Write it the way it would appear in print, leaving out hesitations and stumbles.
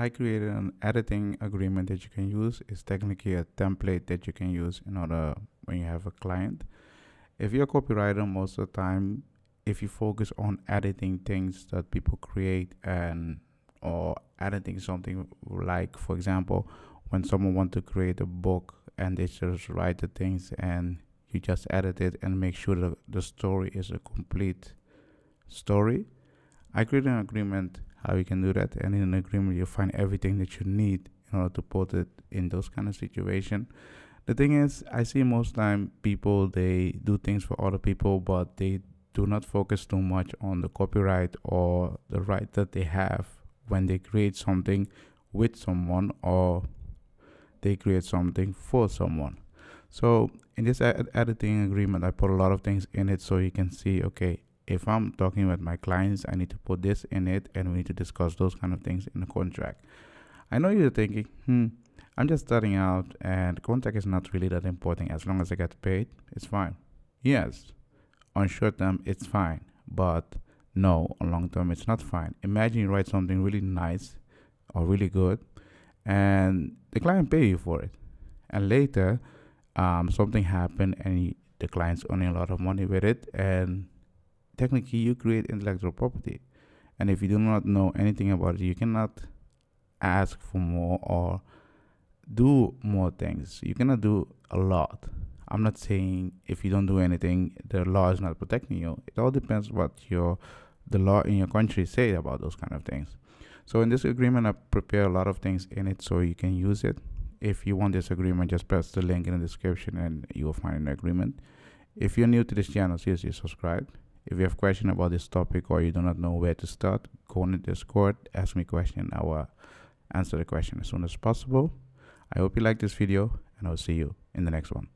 I created an editing agreement that you can use. It's technically a template that you can use in order when you have a client. If you're a copywriter, most of the time, if you focus on editing things that people create or editing something, like for example, when someone wants to create a book and they just write the things and you just edit it and make sure that the story is a complete story. I created an agreement how you can do that, and in an agreement you find everything that you need in order to put it in those kind of situation. The thing is, I see most time people, they do things for other people, but they do not focus too much on the copyright or the right that they have when they create something with someone or they create something for someone. So in this editing agreement, I put a lot of things in it so you can see, okay, if I'm talking with my clients, I need to put this in it, and we need to discuss those kind of things in the contract. I know you're thinking, I'm just starting out and contract is not really that important. As long as I get paid, it's fine. Yes, on short term, it's fine. But no, on long term, it's not fine. Imagine you write something really nice or really good and the client pay you for it. And later, something happened and the client's earning a lot of money with it, and technically you create intellectual property. And if you do not know anything about it, you cannot ask for more or do more things. You cannot do a lot. I'm not saying if you don't do anything, the law is not protecting you. It all depends what the law in your country say about those kind of things. So in this agreement, I prepare a lot of things in it so you can use it. If you want this agreement, just press the link in the description and you will find an agreement. If you're new to this channel, seriously subscribe. If you have questions about this topic or you do not know where to start, go on the Discord, ask me a question. I will answer the question as soon as possible. I hope you like this video, and I'll see you in the next one.